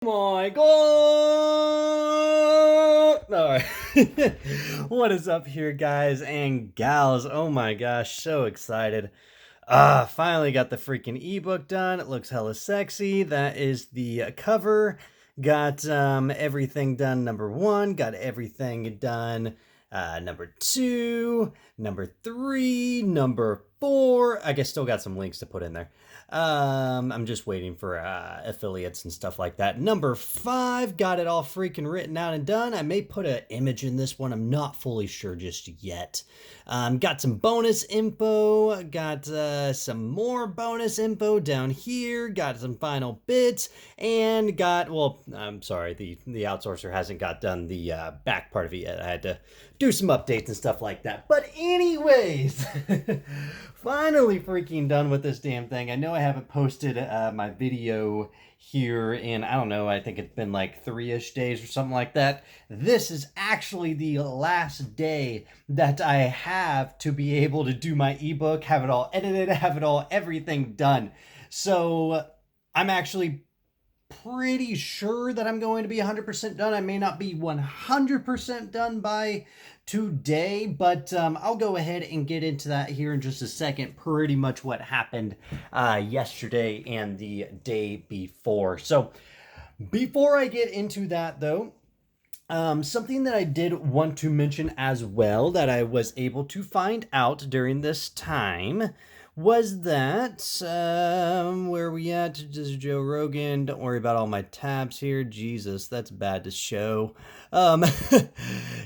My God! Alright. What is up here, guys and gals? Oh my gosh, so excited. Finally got the freaking ebook done. It looks hella sexy. That is the cover. Got everything done number 1, got everything done number 2, number 3, number 4. I guess still got some links to put in there. I'm just waiting for affiliates and stuff like that. Number 5, got it all freaking written out and done. I may put an image in this one. I'm not fully sure just yet. Got some bonus info. Got some more bonus info down here. Got some final bits. And got, well, I'm sorry, the outsourcer hasn't got done the back part of it yet. I had to do some updates and stuff like that. But anyways, finally freaking done with this damn thing. I know I haven't posted my video here in, I don't know, I think it's been like 3-ish days or something like that. This is actually the last day that I have to be able to do my ebook, have it all edited, have it all, everything done. So I'm actually pretty sure that I'm going to be 100% done. I may not be 100% done by today, but I'll go ahead and get into that here in just a second. Pretty much what happened yesterday and the day before. So before I get into that though, something that I did want to mention as well that I was able to find out during this time was that, where are we at? Just Joe Rogan. Don't worry about all my tabs here. Jesus, that's bad to show.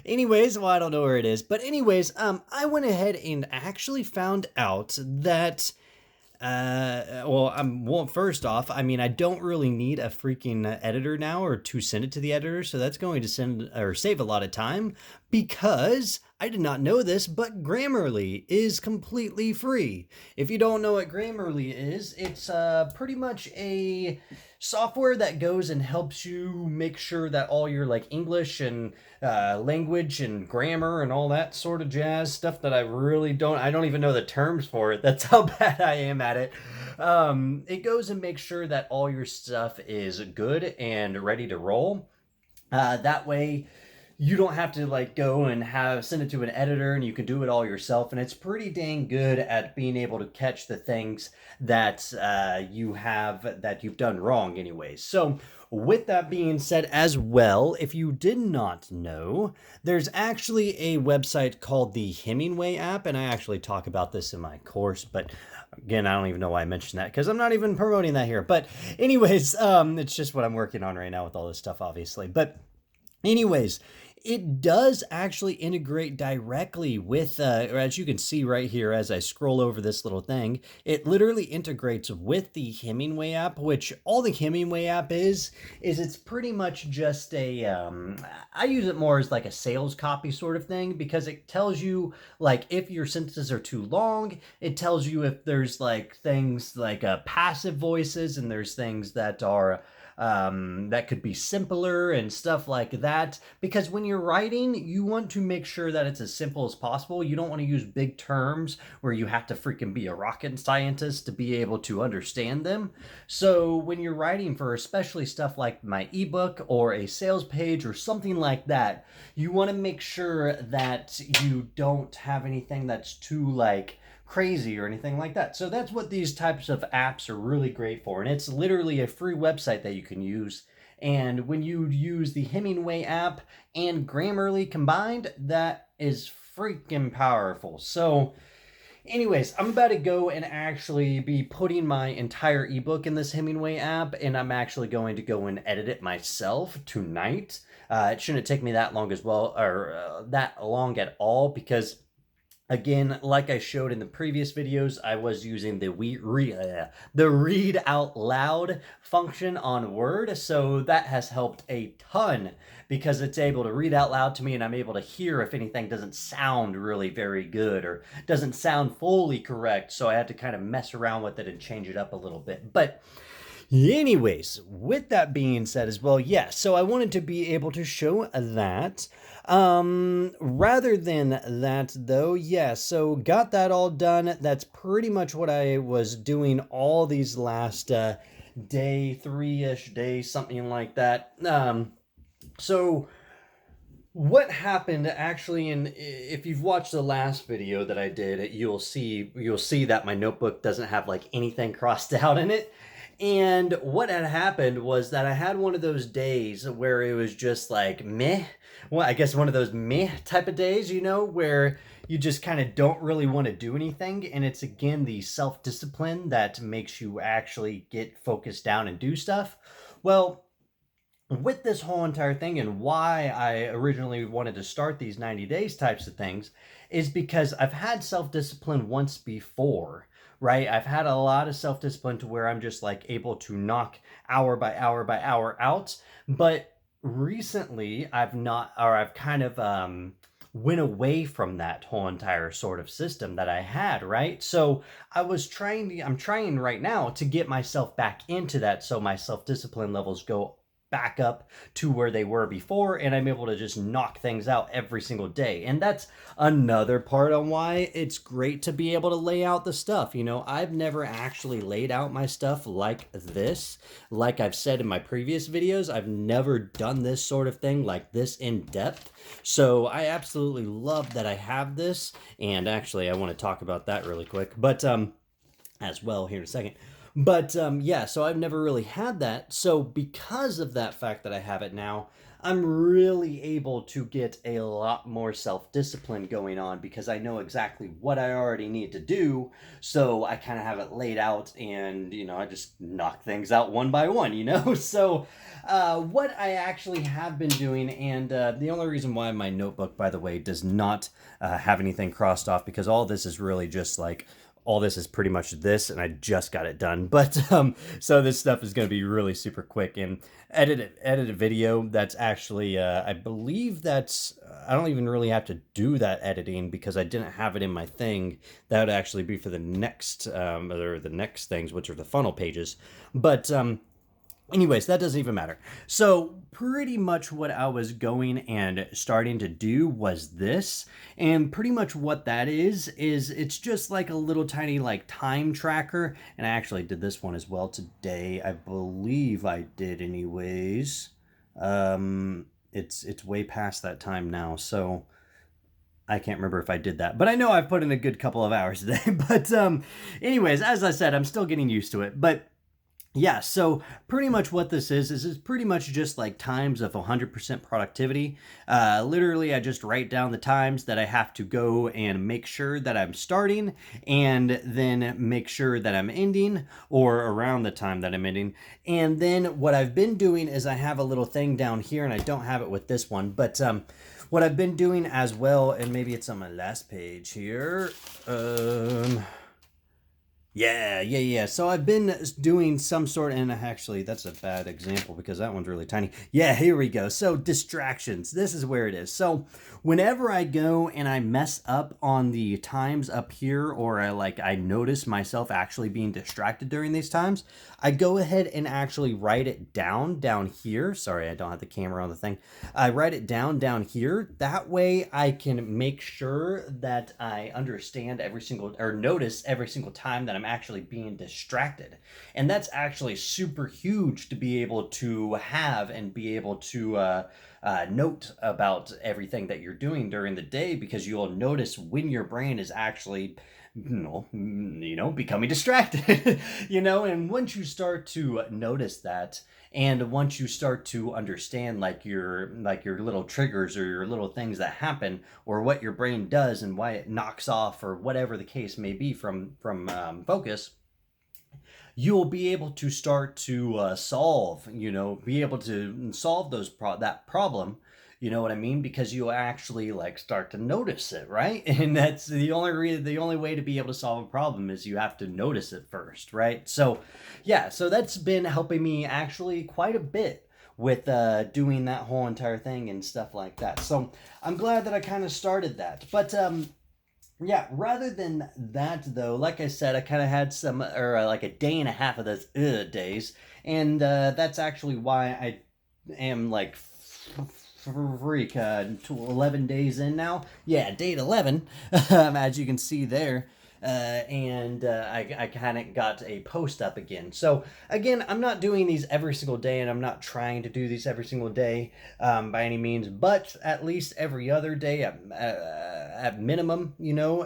Anyways, well, I don't know where it is. But anyways, I went ahead and actually found out that well, first off, I mean, I don't really need a freaking editor now or to send it to the editor, so that's going to save a lot of time because I did not know this, but Grammarly is completely free. If you don't know what Grammarly is, it's pretty much a software that goes and helps you make sure that all your like English and language and grammar and all that sort of jazz stuff that I don't even know the terms for it. That's how bad I am at it. It goes and makes sure that all your stuff is good and ready to roll. That way you don't have to like go and send it to an editor, and you can do it all yourself. And it's pretty dang good at being able to catch the things that you've done wrong anyways. So with that being said as well, if you did not know, there's actually a website called the Hemingway app, and I actually talk about this in my course, but again, I don't even know why I mentioned that because I'm not even promoting that here. But anyways, it's just what I'm working on right now with all this stuff, obviously. But anyways, it does actually integrate directly with, as you can see right here as I scroll over this little thing, it literally integrates with the Hemingway app, which all the Hemingway app is it's pretty much just a, I use it more as like a sales copy sort of thing because it tells you like if your sentences are too long, it tells you if there's like things like passive voices and there's things that are that could be simpler and stuff like that, because when you're writing you want to make sure that it's as simple as possible. You don't want to use big terms where you have to freaking be a rocket scientist to be able to understand them. So when you're writing for especially stuff like my ebook or a sales page or something like that, you want to make sure that you don't have anything that's too like crazy or anything like that. So that's what these types of apps are really great for. And it's literally a free website that you can use. And when you use the Hemingway app and Grammarly combined, that is freaking powerful. So anyways, I'm about to go and actually be putting my entire ebook in this Hemingway app, and I'm actually going to go and edit it myself tonight. It shouldn't take me that long as well, or that long at all, because again, like I showed in the previous videos, I was using the read out loud function on Word, so that has helped a ton because it's able to read out loud to me and I'm able to hear if anything doesn't sound really very good or doesn't sound fully correct, so I had to kind of mess around with it and change it up a little bit. But anyways, with that being said as well, yeah, so I wanted to be able to show that. Rather than that though, yeah, so got that all done. That's pretty much what I was doing all these last day 3-ish, day something like that. So what happened actually, and if you've watched the last video that I did, you'll see that my notebook doesn't have like anything crossed out in it. And what had happened was that I had one of those days where it was just like meh. Well, I guess one of those meh type of days, where you just kind of don't really want to do anything. And it's again the self-discipline that makes you actually get focused down and do stuff. Well, with this whole entire thing, and why I originally wanted to start these 90 days types of things, is because I've had self-discipline once before, right? I've had a lot of self-discipline to where I'm just like able to knock hour by hour by hour out. But recently I've kind of went away from that whole entire sort of system that I had, right? So I'm trying right now to get myself back into that, so my self-discipline levels go back up to where they were before, and I'm able to just knock things out every single day. And that's another part on why it's great to be able to lay out the stuff. I've never actually laid out my stuff like this. Like I've said in my previous videos, I've never done this sort of thing like this in depth. So I absolutely love that I have this. And actually, I want to talk about that really quick, but as well here in a second. But yeah, so I've never really had that. So because of that fact that I have it now, I'm really able to get a lot more self-discipline going on, because I know exactly what I already need to do. So I kind of have it laid out, and, I just knock things out one by one, So what I actually have been doing, and the only reason why my notebook, by the way, does not have anything crossed off, because all this is really just like, all this is pretty much this, and I just got it done. But so this stuff is going to be really super quick. And edit a video, that's actually I believe that's I don't even really have to do that editing, because I didn't have it in my thing. That would actually be for the next or the next things, which are the funnel pages. But anyways, that doesn't even matter. So pretty much what I was going and starting to do was this. And pretty much what that is it's just like a little tiny like time tracker. And I actually did this one as well today. I believe I did anyways. It's way past that time now. So I can't remember if I did that, but I know I've put in a good couple of hours today. But anyways, as I said, I'm still getting used to it. But yeah, so pretty much what this is pretty much just like times of 100% productivity. Literally, I just write down the times that I have to go and make sure that I'm starting, and then make sure that I'm ending, or around the time that I'm ending. And then what I've been doing is I have a little thing down here, and I don't have it with this one, but what I've been doing as well, and maybe it's on my last page here. Yeah. So I've been doing some sort, and actually that's a bad example because that one's really tiny. Yeah, here we go. So distractions, this is where it is. So whenever I go and I mess up on the times up here, or I notice myself actually being distracted during these times, I go ahead and actually write it down here. Sorry, I don't have the camera on the thing. I write it down here. That way I can make sure that I understand notice every single time that I'm actually being distracted. And that's actually super huge to be able to have, and be able to note about everything that you're doing during the day, because you'll notice when your brain is actually becoming distracted. And once you start to notice that, and once you start to understand your little triggers, or your little things that happen, or what your brain does and why it knocks off, or whatever the case may be from focus, you'll be able to start to solve that problem. You know what I mean? Because you'll actually start to notice it, right? And that's the only way to be able to solve a problem is you have to notice it first, right? So yeah, so that's been helping me actually quite a bit with doing that whole entire thing and stuff like that. So I'm glad that I kind of started that. But yeah, rather than that though, like I said, I kind of had a day and a half of those days, and that's actually why I am to 11 days in now. Yeah, day 11, as you can see there. I kind of got a post up again. So again, I'm not doing these every single day, and I'm not trying to do these every single day by any means, but at least every other day at minimum,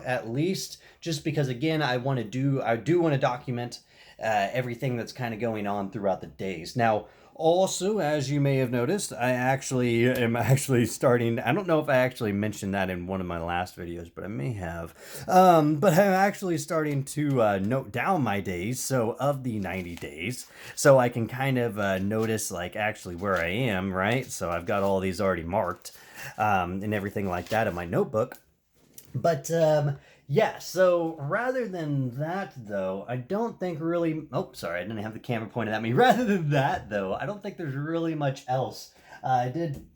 at least, just because again, I do want to document everything that's kind of going on throughout the days. Now, also, as you may have noticed, I am actually starting. I don't know if I actually mentioned that in one of my last videos, but I may have. But I'm actually starting to note down my days, so of the 90 days, so I can kind of notice like actually where I am, right? So I've got all these already marked and everything like that in my notebook. But yeah, so rather than that, though, I don't think really... Oh, sorry, I didn't have the camera pointed at me. Rather than that, though, I don't think there's really much else. I did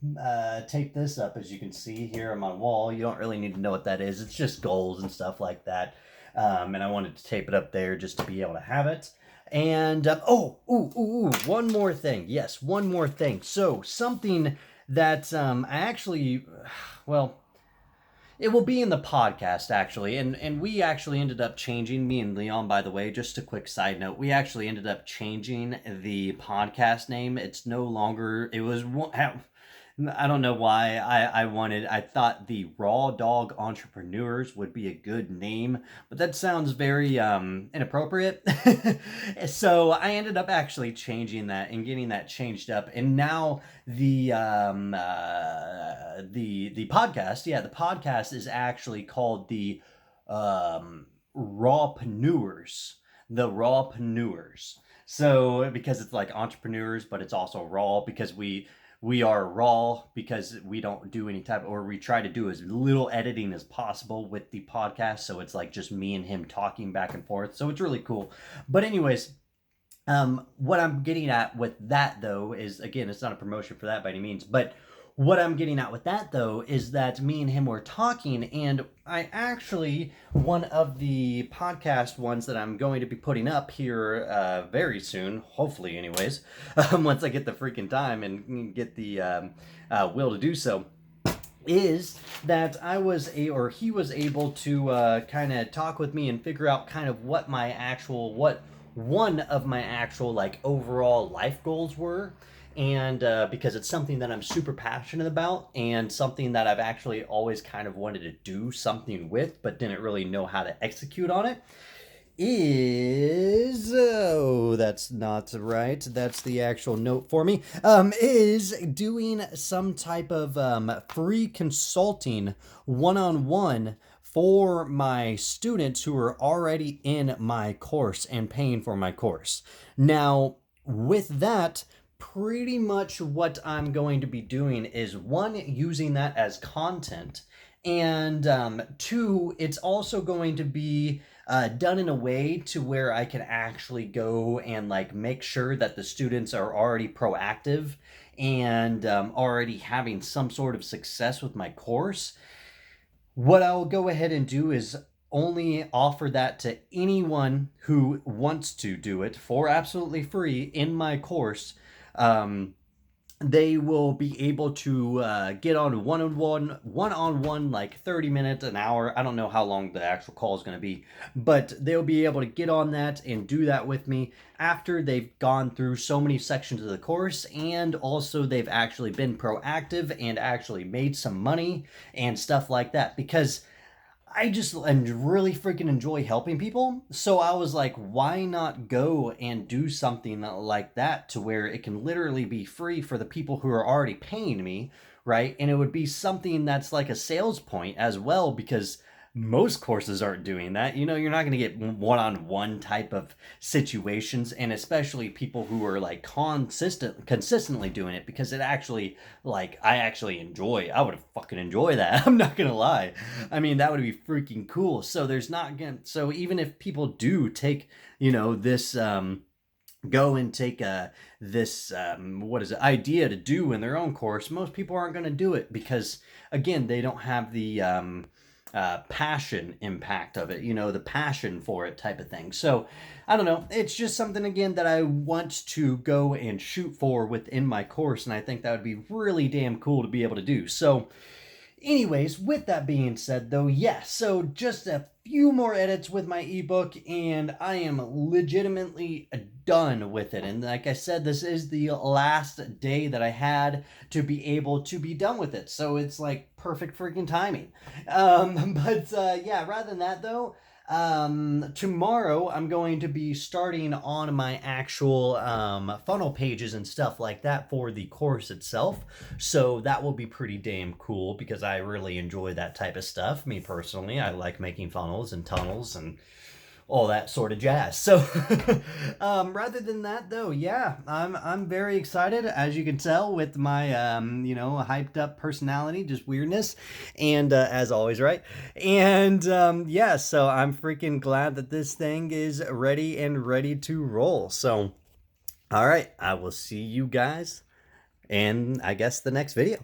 tape this up, as you can see here on my wall. You don't really need to know what that is. It's just goals and stuff like that. And I wanted to tape it up there just to be able to have it. And, one more thing. Yes, one more thing. So, something that I actually... Well... It will be in the podcast, actually, and we actually ended up changing, me and Leon, by the way, just a quick side note, we actually ended up changing the podcast name. It's no longer, I don't know why I thought the Raw Dog Entrepreneurs would be a good name, but that sounds very inappropriate. So I ended up actually changing that and getting that changed up, and now the podcast, the podcast is actually called the Rawpreneurs. The Rawpreneurs. So because it's like entrepreneurs, but it's also raw because we are raw because we don't do any type, or we try to do as little editing as possible with the podcast. So it's like just me and him talking back and forth. So it's really cool. But anyways, what I'm getting at with that, though, is, again, it's not a promotion for that by any means, but what I'm getting at with that, though, is that me and him were talking, and I actually, one of the podcast ones that I'm going to be putting up here very soon, hopefully anyways, once I get the freaking time and get the will to do so, is that he was able to kind of talk with me and figure out kind of what one of my actual like overall life goals were. And because it's something that I'm super passionate about and something that I've actually always kind of wanted to do something with, but didn't really know how to execute on it, is... Oh, that's not right. That's the actual note for me. Is doing some type of free consulting one-on-one for my students who are already in my course and paying for my course. Now, with that, pretty much what I'm going to be doing is, one, using that as content, and two, it's also going to be done in a way to where I can actually go and like make sure that the students are already proactive and already having some sort of success with my course. What I'll go ahead and do is only offer that to anyone who wants to do it for absolutely free in my course. They will be able to get on one-on-one, like 30 minutes, an hour. I don't know how long the actual call is going to be, but they'll be able to get on that and do that with me after they've gone through so many sections of the course, and also they've actually been proactive and actually made some money and stuff like that, because I just really freaking enjoy helping people. So I was like, why not go and do something like that to where it can literally be free for the people who are already paying me, right? And it would be something that's like a sales point as well, because most courses aren't doing that. You're not going to get one-on-one type of situations, and especially people who are like consistently doing it, because it actually, like, I would fucking enjoy that. I'm not going to lie. I mean, that would be freaking cool. So so even if people do take, this, go and take this idea to do in their own course, most people aren't going to do it because, again, they don't have the passion impact of it, the passion for it type of thing. So I don't know, it's just something, again, that I want to go and shoot for within my course, and I think that would be really damn cool to be able to do. So Anyways, with that being said though, yes, so just a few more edits with my ebook and I am legitimately done with it. And like I said, this is the last day that I had to be able to be done with it. So it's like perfect freaking timing. Yeah, rather than that though, tomorrow I'm going to be starting on my actual funnel pages and stuff like that for the course itself. So that will be pretty damn cool because I really enjoy that type of stuff. Me personally, I like making funnels and tunnels and all that sort of jazz. So rather than that though, yeah, I'm very excited, as you can tell with my hyped up personality, just weirdness, and as always, right? And yeah, so I'm freaking glad that this thing is ready to roll. So all right, I will see you guys and I guess the next video.